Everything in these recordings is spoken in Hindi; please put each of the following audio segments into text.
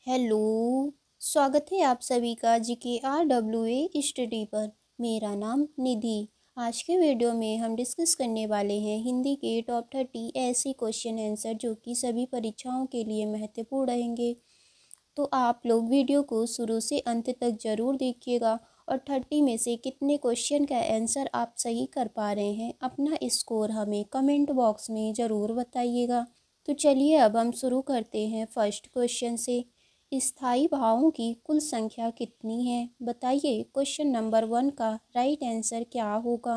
हेलो। स्वागत है आप सभी का GKRWA स्टडी पर। मेरा नाम निधि। आज के वीडियो में हम डिस्कस करने वाले हैं हिंदी के टॉप 30 ऐसे क्वेश्चन आंसर जो कि सभी परीक्षाओं के लिए महत्वपूर्ण रहेंगे। तो आप लोग वीडियो को शुरू से अंत तक ज़रूर देखिएगा और 30 में से कितने क्वेश्चन का आंसर आप सही कर पा रहे हैं अपना स्कोर हमें कमेंट बॉक्स में ज़रूर बताइएगा। तो चलिए अब हम शुरू करते हैं फर्स्ट क्वेश्चन से। स्थायी भावों की कुल संख्या कितनी है? बताइए क्वेश्चन नंबर 1 का राइट आंसर क्या होगा।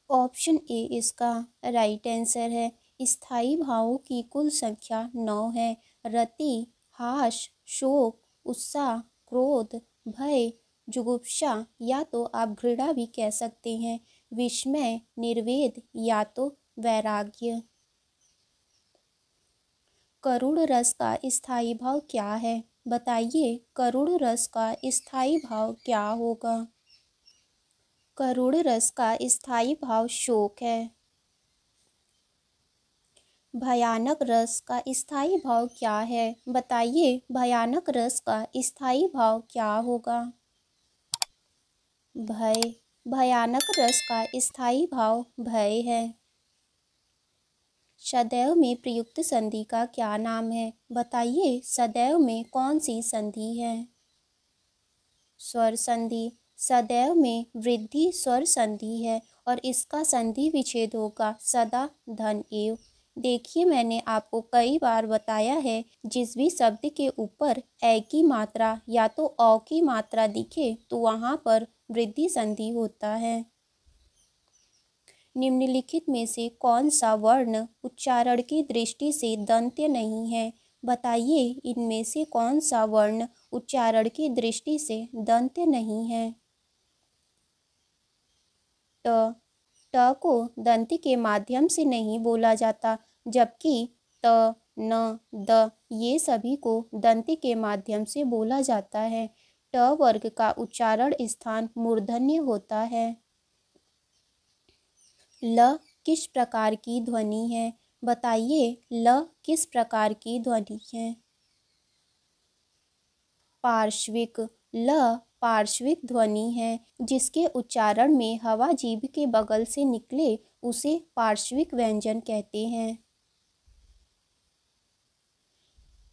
ऑप्शन ए इसका राइट आंसर है। स्थायी भावों की कुल संख्या 9 है। रति, हास, शोक, उत्साह, क्रोध, भय, जुगुप्सा या तो आप घृणा भी कह सकते हैं, विस्मय, निर्वेद या तो वैराग्य। करुण रस का स्थायी भाव क्या है? बताइए करुण रस का स्थायी भाव क्या होगा। करुण रस का स्थायी भाव शोक है। भयानक रस का स्थायी भाव क्या है? बताइए भयानक रस का स्थायी भाव क्या होगा। भय। भयानक रस का स्थायी भाव भय है। सदैव में प्रयुक्त संधि का क्या नाम है? बताइए सदैव में कौन सी संधि है? स्वर संधि। सदैव में वृद्धि स्वर संधि है और इसका संधि विच्छेद होगा सदा धन एव। देखिए मैंने आपको कई बार बताया है जिस भी शब्द के ऊपर ए की मात्रा या तो औ की मात्रा दिखे तो वहाँ पर वृद्धि संधि होता है। निम्नलिखित में से कौन सा वर्ण उच्चारण की दृष्टि से दंत्य नहीं है? बताइए इनमें से कौन सा वर्ण उच्चारण की दृष्टि से दंत्य नहीं है। ट। ट को दंत के माध्यम से नहीं बोला जाता, जबकि त, न, द ये सभी को दंत के माध्यम से बोला जाता है। ट वर्ग का उच्चारण स्थान मूर्धन्य होता है। ल किस प्रकार की ध्वनि है? बताइए ल किस प्रकार की ध्वनि है। पार्श्विक। ल पार्श्विक ध्वनि है। जिसके उच्चारण में हवा जीभ के बगल से निकले उसे पार्श्विक व्यंजन कहते हैं।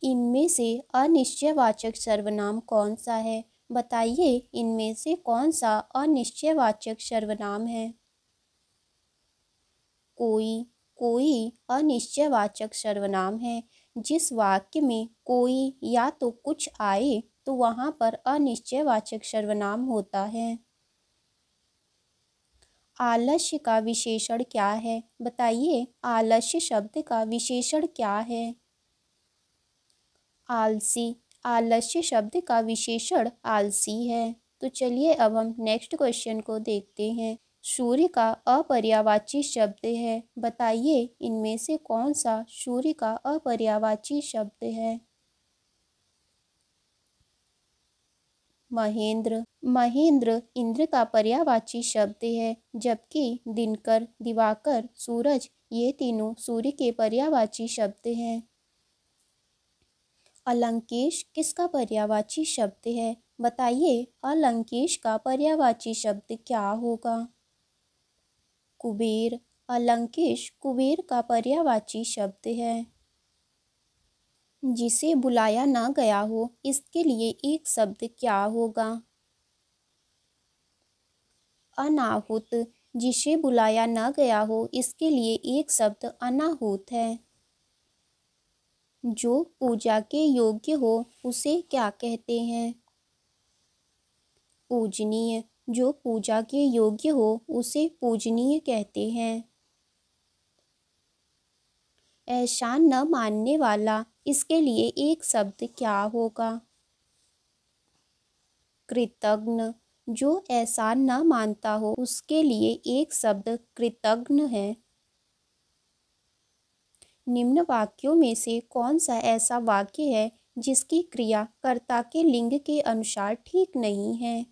इनमें से अनिश्चयवाचक सर्वनाम कौन सा है? बताइए इनमें से कौन सा अनिश्चयवाचक सर्वनाम है। कोई। कोई अनिश्चयवाचक सर्वनाम है। जिस वाक्य में कोई या तो कुछ आए तो वहाँ पर अनिश्चयवाचक सर्वनाम होता है। आलस्य का विशेषण क्या है? बताइए आलस्य शब्द का विशेषण क्या है। आलसी। आलस्य शब्द का विशेषण आलसी है। तो चलिए अब हम नेक्स्ट क्वेश्चन को देखते हैं। सूर्य का अपर्यायवाची शब्द है। बताइए इनमें से कौन सा सूर्य का अपर्यायवाची शब्द है। महेंद्र। महेंद्र इंद्र का पर्यायवाची शब्द है, जबकि दिनकर, दिवाकर, सूरज ये तीनों सूर्य के पर्यायवाची शब्द हैं। अलंकेश किसका पर्यायवाची शब्द है? बताइए अलंकेश का पर्यायवाची शब्द क्या होगा। कुबेर। अलंकेश कुबेर का पर्यायवाची शब्द है। जिसे बुलाया ना गया हो इसके लिए एक शब्द क्या होगा। अनाहुत। जिसे बुलाया ना गया हो इसके लिए एक शब्द अनाहुत है। जो पूजा के योग्य हो उसे क्या कहते हैं। पूजनीय। जो पूजा के योग्य हो उसे पूजनीय कहते हैं। एहसान न मानने वाला इसके लिए एक शब्द क्या होगा। कृतघ्न। जो एहसान न मानता हो उसके लिए एक शब्द कृतघ्न है। निम्न वाक्यों में से कौन सा ऐसा वाक्य है जिसकी क्रिया कर्ता के लिंग के अनुसार ठीक नहीं है।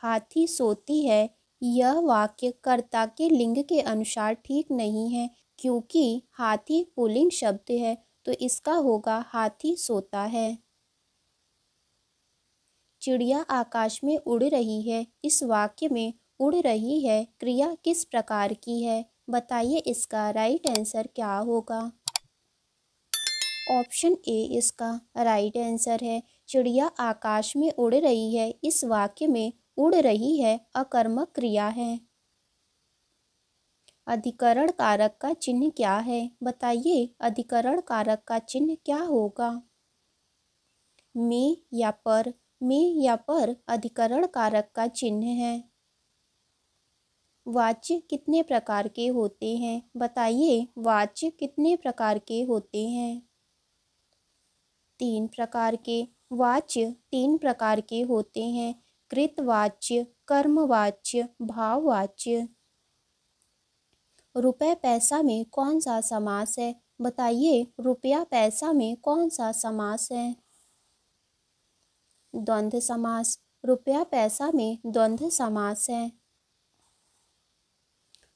हाथी सोती है। यह वाक्य कर्ता के लिंग के अनुसार ठीक नहीं है, क्योंकि हाथी पुल्लिंग शब्द है तो इसका होगा हाथी सोता है। चिड़िया आकाश में उड़ रही है, इस वाक्य में उड़ रही है क्रिया किस प्रकार की है? बताइए इसका राइट आंसर क्या होगा। ऑप्शन ए इसका राइट आंसर है। चिड़िया आकाश में उड़ रही है, इस वाक्य में उड़ रही है अकर्मक क्रिया है। अधिकरण कारक का चिन्ह क्या है? बताइए अधिकरण कारक का चिन्ह क्या होगा। में या पर, में या पर अधिकरण कारक का चिन्ह है। वाच्य कितने प्रकार के होते हैं? बताइए वाच्य कितने प्रकार के होते हैं? 3 प्रकार के। वाच्य 3 प्रकार के होते हैं, कृतवाच्य, कर्मवाच्य, भाववाच्य। रुपए पैसा में कौन सा समास है? बताइए रुपया पैसा में कौन सा समास है? द्वंद्व समास। रुपया पैसा में द्वंद्व समास है।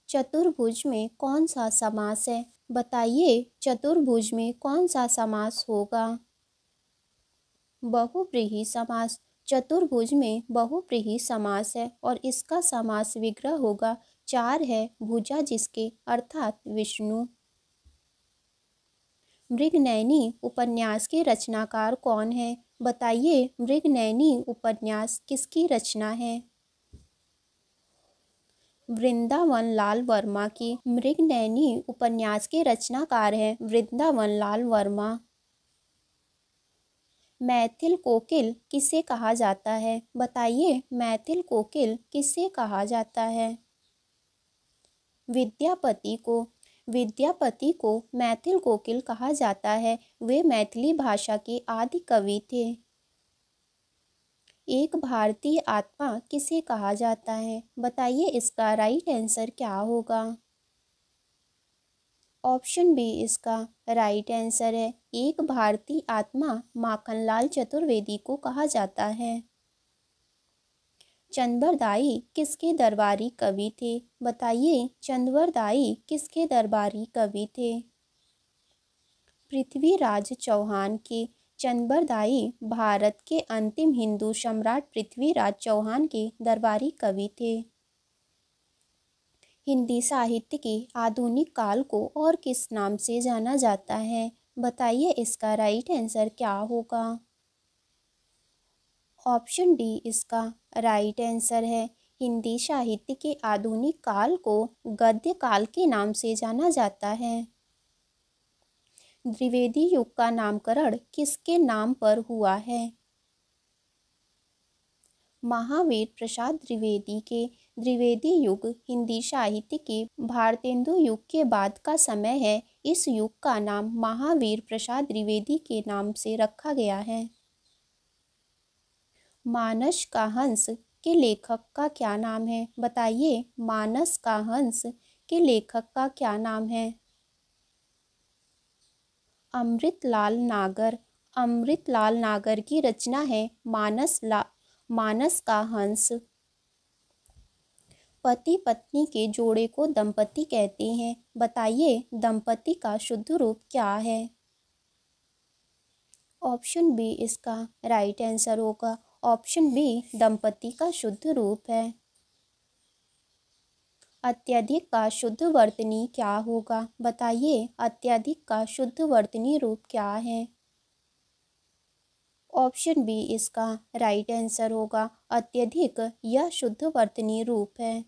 चतुर्भुज में कौन सा समास है? बताइए चतुर्भुज में कौन सा समास होगा? बहुव्रीहि समास। चतुर्भुज में बहुव्रीहि समास है और इसका समास विग्रह होगा 4 है भुजा जिसके अर्थात विष्णु। मृगनयनी उपन्यास के रचनाकार कौन है? बताइए मृगनयनी उपन्यास किसकी रचना है? वृंदावन लाल वर्मा की। मृगनयनी उपन्यास के रचनाकार हैं वृंदावन लाल वर्मा। मैथिल कोकिल किसे कहा जाता है? बताइए मैथिल कोकिल किसे कहा जाता है? विद्यापति को। विद्यापति को मैथिल कोकिल कहा जाता है, वे मैथिली भाषा के आदि कवि थे। एक भारतीय आत्मा किसे कहा जाता है? बताइए इसका राइट आंसर क्या होगा। ऑप्शन बी इसका राइट आंसर है। एक भारतीय आत्मा माखनलाल चतुर्वेदी को कहा जाता है। चंद्रबरदाई किसके दरबारी कवि थे? बताइए चंद्रबरदाई किसके दरबारी कवि थे? पृथ्वीराज चौहान के। चंद्रबरदाई भारत के अंतिम हिंदू सम्राट पृथ्वीराज चौहान के दरबारी कवि थे। हिंदी साहित्य के आधुनिक काल को और किस नाम से जाना जाता है? बताइए इसका राइट आंसर क्या होगा। ऑप्शन डी इसका राइट आंसर है। हिंदी साहित्य के आधुनिक काल को गद्य काल के नाम से जाना जाता है। द्विवेदी युग का नामकरण किसके नाम पर हुआ है? महावीर प्रसाद द्विवेदी के। द्विवेदी युग हिंदी साहित्य के भारतेंदु युग के बाद का समय है। इस युग का नाम महावीर प्रसाद द्विवेदी के नाम से रखा गया है। मानस का हंस के लेखक का क्या नाम है? बताइए मानस का हंस के लेखक का क्या नाम है? अमृतलाल नागर। अमृतलाल नागर की रचना है मानस का हंस। पति पत्नी के जोड़े को दंपति कहते हैं, बताइए दंपति का शुद्ध रूप क्या है? ऑप्शन बी इसका राइट आंसर होगा। ऑप्शन बी दंपति का शुद्ध रूप है। अत्यधिक का शुद्ध वर्तनी क्या होगा? बताइए अत्यधिक का शुद्ध वर्तनी रूप क्या है? ऑप्शन बी इसका राइट आंसर होगा। अत्यधिक यह शुद्ध वर्तनी रूप है।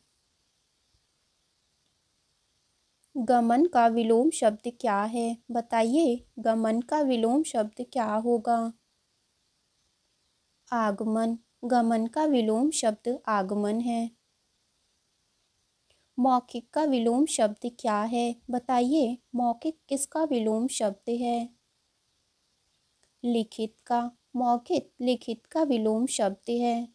गमन का विलोम शब्द क्या है? बताइए गमन का विलोम शब्द क्या होगा? आगमन। गमन का विलोम शब्द आगमन है। मौखिक का विलोम शब्द क्या है? बताइए मौखिक किसका विलोम शब्द है? लिखित का। मौखिक लिखित का विलोम शब्द है।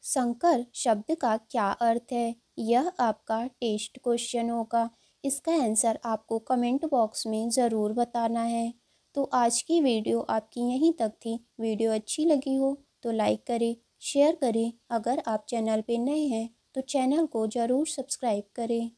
संकर शब्द का क्या अर्थ है? यह आपका टेस्ट क्वेश्चन होगा। इसका आंसर आपको कमेंट बॉक्स में ज़रूर बताना है। तो आज की वीडियो आपकी यहीं तक थी। वीडियो अच्छी लगी हो तो लाइक करें, शेयर करें। अगर आप चैनल पे नए हैं तो चैनल को ज़रूर सब्सक्राइब करें।